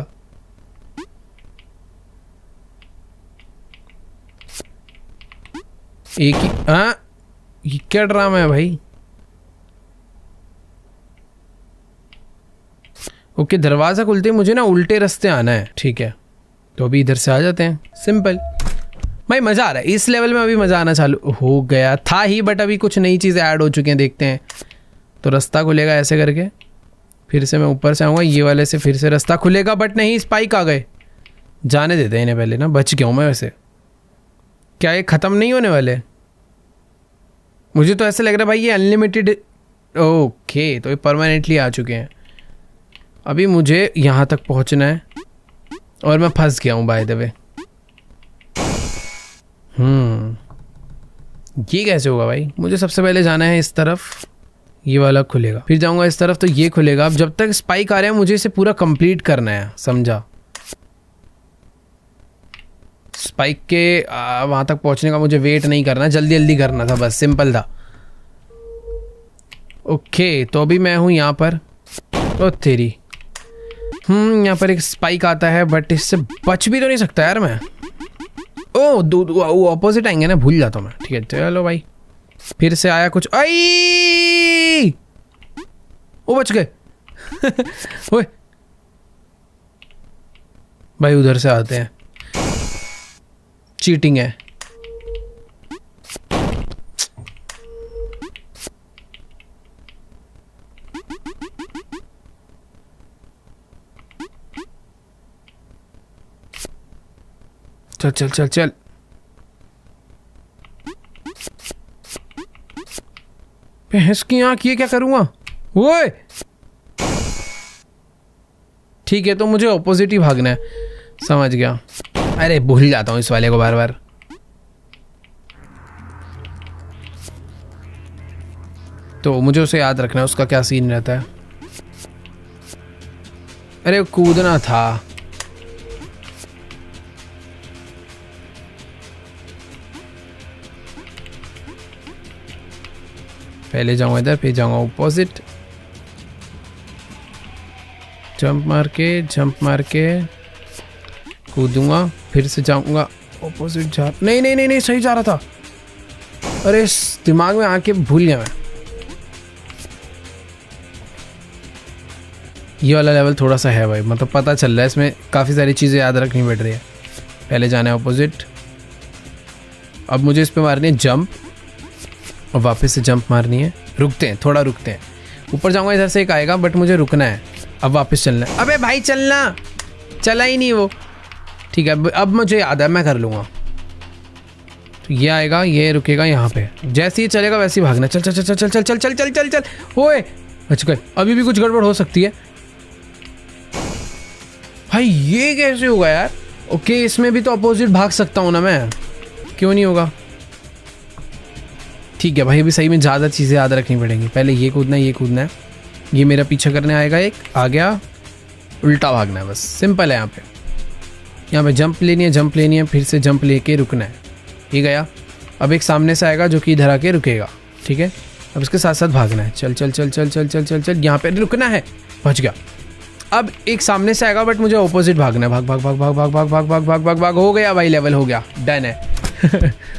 एक ही ये क्या ड्रामा है भाई? ओके, दरवाजा खुलते ही मुझे ना उल्टे रास्ते आना है। ठीक है, तो अभी इधर से आ जाते हैं। सिंपल भाई, मज़ा आ रहा है इस लेवल में। अभी मज़ा आना चालू हो गया था ही, बट अभी कुछ नई चीज़ें ऐड हो चुकी हैं, देखते हैं। तो रास्ता खुलेगा ऐसे करके, फिर से मैं ऊपर से आऊँगा, ये वाले से फिर से रास्ता खुलेगा, बट नहीं स्पाइक आ गए। जाने देते हैं इन्हें पहले ना, बच गया हूँ मैं वैसे। क्या ये ख़त्म नहीं होने वाले? मुझे तो ऐसा लग रहा है भाई ये अनलिमिटेड। ओके, तो ये परमानेंटली आ चुके हैं। अभी मुझे यहाँ तक पहुँचना है और मैं फंस गया हूँ बाय द वे। ये कैसे होगा भाई? मुझे सबसे पहले जाना है इस तरफ, ये वाला खुलेगा, फिर जाऊंगा इस तरफ तो ये खुलेगा। अब जब तक स्पाइक आ रहे हैं मुझे इसे पूरा कंप्लीट करना है, समझा? स्पाइक के वहां तक पहुंचने का मुझे वेट नहीं करना, जल्दी जल्दी करना था, बस सिंपल था। ओके, तो अभी मैं हूं यहाँ पर। ओ तेरी, यहाँ पर एक स्पाइक आता है, बट इससे बच भी तो नहीं सकता यार मैं। ऑपोजिट आएंगे ना, भूल जाता हूँ मैं। ठीक है, चलो भाई, फिर से आया कुछ। आई वो बच गए। ओए भाई, उधर से आते हैं, चीटिंग है। चल चल चल चल। भैंस की आंख, ये क्या करूंगा? ओए ठीक है, तो मुझे ऑपोजिट ही भागना है, समझ गया। अरे भूल जाता हूँ इस वाले को बार बार। तो मुझे उसे याद रखना है, उसका क्या सीन रहता है। अरे कूदना था। पहले जाऊंगा इधर, फिर जाऊंगा ऑपोजिट, जंप मार के कूदूंगा, फिर से जाऊंगा ऑपोजिट। जा नहीं नहीं नहीं नहीं, सही जा रहा था। अरे दिमाग में आके भूल गया मैं। ये वाला लेवल थोड़ा सा है भाई, मतलब पता चल रहा है इसमें काफ़ी सारी चीज़ें याद रखनी पड़ रही है। पहले जाना है ऑपोजिट, अब मुझे इस पर मारनी है जंप, और वापस से जंप मारनी है। रुकते हैं, थोड़ा रुकते हैं। ऊपर जाऊंगा, इधर से एक आएगा, बट मुझे रुकना है। अब वापस चलना है। अबे भाई चलना, चला ही नहीं वो। ठीक है, अब मुझे याद है, मैं कर लूँगा। तो ये आएगा, ये रुकेगा यहाँ पे, जैसे ही चलेगा वैसे ही भागना। चल चल चल चल चल चल चल चल चल चल चल। ओए बच गए, अभी भी कुछ गड़बड़ हो सकती है भाई। ये कैसे होगा यार? ओके इसमें भी तो अपोजिट भाग सकता हूँ ना मैं, क्यों नहीं होगा? ठीक है भाई, अभी सही में ज़्यादा चीज़ें याद रखनी पड़ेंगी। पहले ये कूदना है, ये कूदना है, ये मेरा पीछा करने आएगा, एक आ गया, उल्टा भागना है, बस सिंपल है। यहाँ पे जंप लेनी है, जंप लेनी है, फिर से जंप लेके रुकना है। ये गया। अब एक सामने से आएगा जो कि इधर आके रुकेगा, ठीक है। अब इसके साथ साथ भागना है। चल चल चल चल चल चल चल चल, यहाँ पे रुकना है, बच गया। अब एक सामने से आएगा बट मुझे ऑपोजिट भागना है। भाग भाग भाग भाग भाग भाग भाग भाग भाग भाग भाग। हो गया भाई, लेवल हो गया, डन है।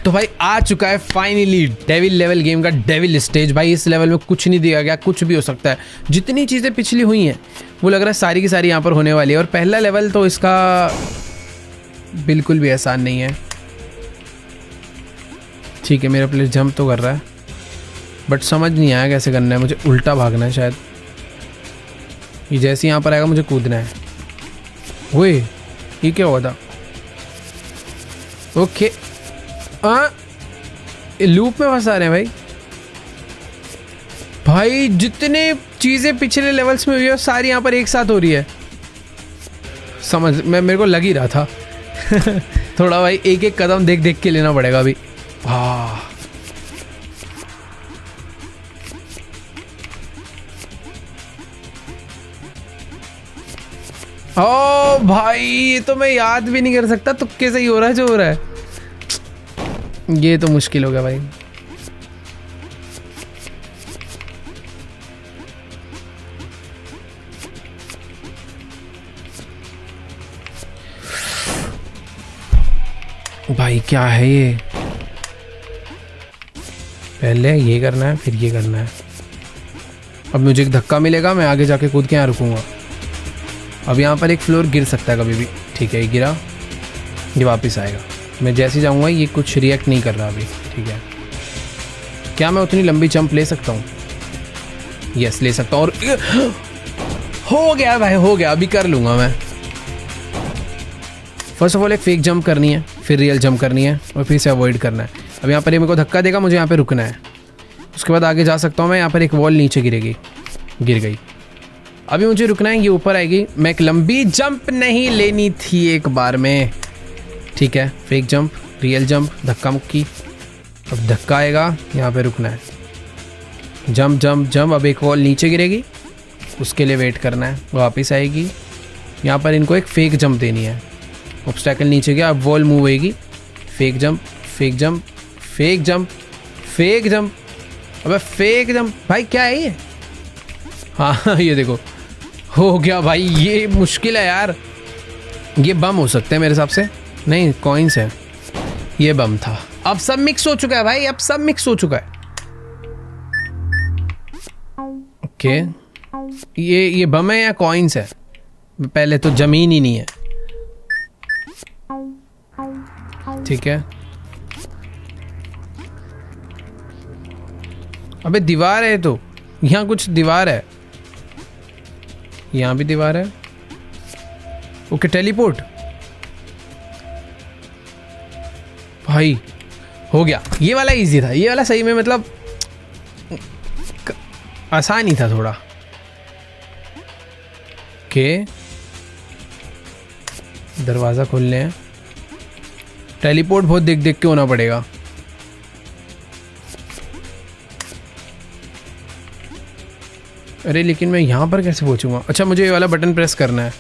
तो भाई आ चुका है फाइनली डेविल लेवल गेम का डेविल स्टेज। भाई इस लेवल में कुछ नहीं दिया गया, कुछ भी हो सकता है। जितनी चीज़ें पिछली हुई हैं वो लग रहा है सारी की सारी यहाँ पर होने वाली है। और पहला लेवल तो इसका बिल्कुल भी आसान नहीं है। ठीक है, मेरा प्लेयर जंप तो कर रहा है बट समझ नहीं आया कैसे करना है। मुझे उल्टा भागना है शायद। ये जैसे यहाँ पर आएगा मुझे कूदना है। ओए ये क्या हुआ था? ओके लूप में फंसा रहे हैं भाई। भाई जितने चीज़ें पिछले लेवल्स में हुई है सारी यहाँ पर एक साथ हो रही है। समझ मेरे को लग ही रहा था। थोड़ा भाई एक एक कदम देख देख के लेना पड़ेगा अभी। वाह ओ भाई, ये तो मैं याद भी नहीं कर सकता, तुक्के से ही हो रहा है जो हो रहा है। ये तो मुश्किल हो गया भाई। भाई क्या है ये? पहले ये करना है फिर ये करना है। अब मुझे एक धक्का मिलेगा, मैं आगे जाके कूद के यहाँ रुकूंगा। अब यहाँ पर एक फ्लोर गिर सकता है कभी भी। ठीक है, ये गिरा, ये वापस आएगा। मैं जैसे जाऊँगा ये कुछ रिएक्ट नहीं कर रहा अभी। ठीक है, क्या मैं उतनी लंबी जंप ले सकता हूँ? यस ले सकता हूँ। और हो गया भाई, हो गया। अभी कर लूँगा मैं। फर्स्ट ऑफ ऑल एक फेक जंप करनी है, फिर रियल जंप करनी है और फिर से अवॉइड करना है। अब यहाँ पर ये मेरे को धक्का देगा, मुझे यहाँ पे रुकना है। उसके बाद आगे जा सकता हूँ मैं। यहाँ पर एक वॉल नीचे गिरेगी, गिर गई। अभी मुझे रुकना है, ये ऊपर आएगी। मैं एक लंबी जंप नहीं लेनी थी एक बार में। ठीक है, फेक जंप, रियल जंप, धक्का मुक्की। अब धक्का आएगा, यहाँ पे रुकना है। Jump jump jump. अब एक वॉल नीचे गिरेगी, उसके लिए वेट करना है, वापस आएगी। यहाँ पर इनको एक फेक जंप देनी है। ऑब्स्टैकल नीचे गया, अब वॉल मूव होएगी। Fake jump, fake jump, fake jump, fake jump. अबे फेक जंप भाई, क्या है ये? हाँ ये देखो हो गया भाई। ये मुश्किल है यार। ये बम हो सकते हैं मेरे हिसाब से। नहीं, कॉइन्स है। ये बम था। अब सब मिक्स हो चुका है भाई, अब सब मिक्स हो चुका है। ओके, ये बम है या कॉइन्स है? पहले तो जमीन ही नहीं है। ठीक है, अबे दीवार है तो, यहाँ कुछ दीवार है, यहाँ भी दीवार है। Okay teleport. भाई हो गया, ये वाला इजी था। ये वाला सही में मतलब आसान ही था थोड़ा। ओके दरवाजा खोलने हैं। टेलीपोर्ट बहुत देख देख के होना पड़ेगा। अरे लेकिन मैं यहाँ पर कैसे पहुँचूंगा? अच्छा मुझे ये वाला बटन प्रेस करना है।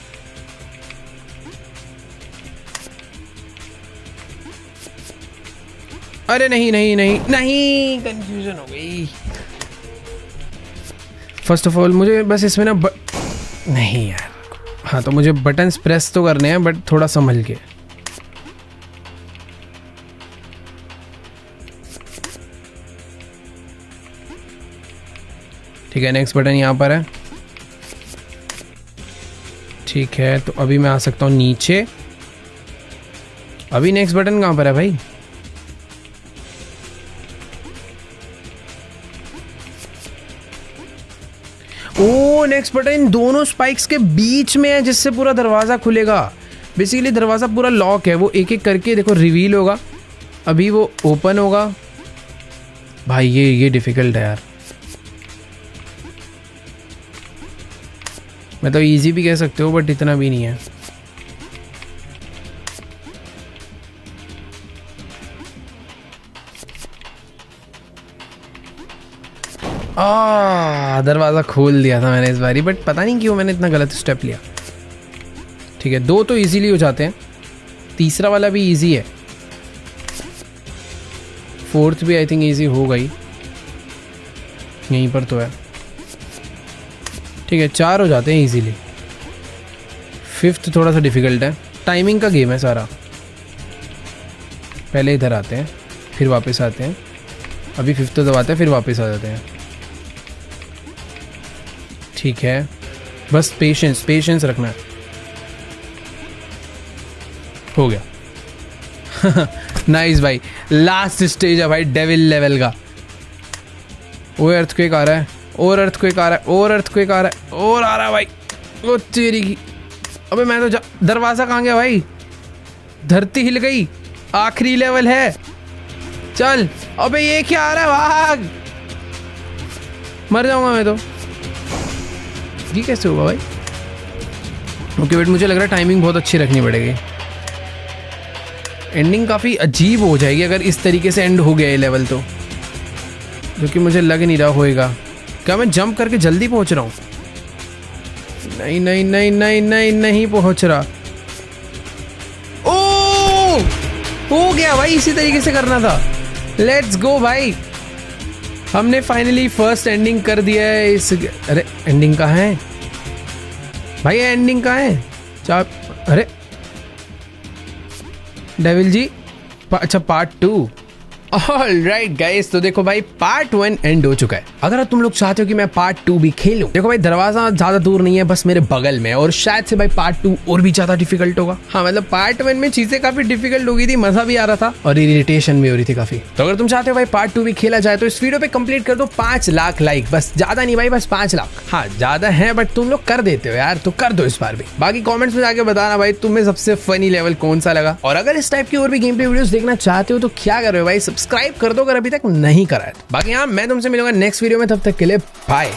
अरे नहीं नहीं नहीं नहीं, कंफ्यूजन हो गई। फर्स्ट ऑफ ऑल मुझे बस इसमें ना नहीं यार। हाँ तो मुझे बटन्स प्रेस तो करने हैं बट थोड़ा संभल के। ठीक है, नेक्स्ट बटन यहाँ पर है। ठीक है, तो अभी मैं आ सकता हूँ नीचे। अभी नेक्स्ट बटन कहाँ पर है भाई? ओ नेक्स्ट बटन दोनों स्पाइक्स के बीच में है जिससे पूरा दरवाज़ा खुलेगा। बेसिकली दरवाज़ा पूरा लॉक है, वो एक एक करके देखो रिवील होगा। अभी वो ओपन होगा भाई। ये डिफिकल्ट है यार। मैं तो इजी भी कह सकते हो बट इतना भी नहीं है। दरवाज़ा खोल दिया था मैंने इस बारी, बट पता नहीं क्यों मैंने इतना गलत स्टेप लिया। ठीक है, 2 तो इजीली हो जाते हैं, तीसरा वाला भी इजी है, 4th भी आई थिंक इजी हो गई, यहीं पर तो है। ठीक है, 4 हो जाते हैं इजीली। 5th थोड़ा सा डिफिकल्ट है, टाइमिंग का गेम है सारा। पहले इधर आते हैं फिर वापस आते हैं, अभी 5th तो दबाते हैं फिर वापस आ जाते हैं। ठीक है, बस पेशेंस रखना है। हो गया। नाइस भाई, लास्ट स्टेज है भाई डेविल लेवल का। वो अर्थक्वेक आ रहा है, और अर्थक्वेक आ रहा है, और अर्थक्वेक आ रहा है, और आ रहा है भाई। वो तेरी की, अबे मैं तो दरवाजा कहाँ गया भाई? धरती हिल गई, आखिरी लेवल है। चल, अबे ये क्या आ रहा है? भाग, मर जाऊंगा मैं तो। ये कैसे होगा भाई? ओके वेट, मुझे लग रहा है टाइमिंग बहुत अच्छी रखनी पड़ेगी। एंडिंग काफ़ी अजीब हो जाएगी अगर इस तरीके से एंड हो गया ये लेवल तो, जो कि मुझे लग नहीं रहा होएगा। क्या मैं जंप करके जल्दी पहुंच रहा हूँ? नहीं नहीं नहीं नहीं नहीं नहीं पहुंच रहा। ओ, हो गया भाई, इसी तरीके से करना था। लेट्स गो भाई, हमने फाइनली फर्स्ट एंडिंग कर दिया है इस। अरे एंडिंग कहाँ है भाई? एंडिंग कहाँ है? अरे डेविल जी, अच्छा पार्ट 2। ऑलराइट गाइस, तो देखो भाई पार्ट 1 एंड हो चुका है। अगर तुम लोग चाहते हो कि मैं पार्ट 2 भी खेलूं, देखो भाई दरवाजा ज्यादा दूर नहीं है, बस मेरे बगल में, और शायद से भाई पार्ट 2 और भी ज्यादा डिफिकल्ट होगा। हाँ मतलब पार्ट 1 में चीजें काफी डिफिकल्ट हो गई थी, मजा भी आ रहा था और इरिटेशन भी हो रही थी काफी। तो अगर तुम चाहते हो भाई पार्ट 2 भी खेला जाए तो इस वीडियो पे कंप्लीट कर दो 5 लाख लाइक, बस ज्यादा नहीं भाई, बस 5 लाख। हाँ ज्यादा है बट तुम लोग कर देते हो यार, तो कर दो इस बार भी। बाकी कॉमेंट्स में जाके बताना भाई तुम्हें सबसे फनी लेवल कौन सा लगा, और अगर इस टाइप की और भी गेम प्ले वीडियोस देखना चाहते हो तो क्या कर रहे हो भाई, सब्सक्राइब कर दो अगर अभी तक नहीं करा है। बाकी हाँ, मैं तुमसे मिलूंगा नेक्स्ट वीडियो में, तब तक के लिए बाय।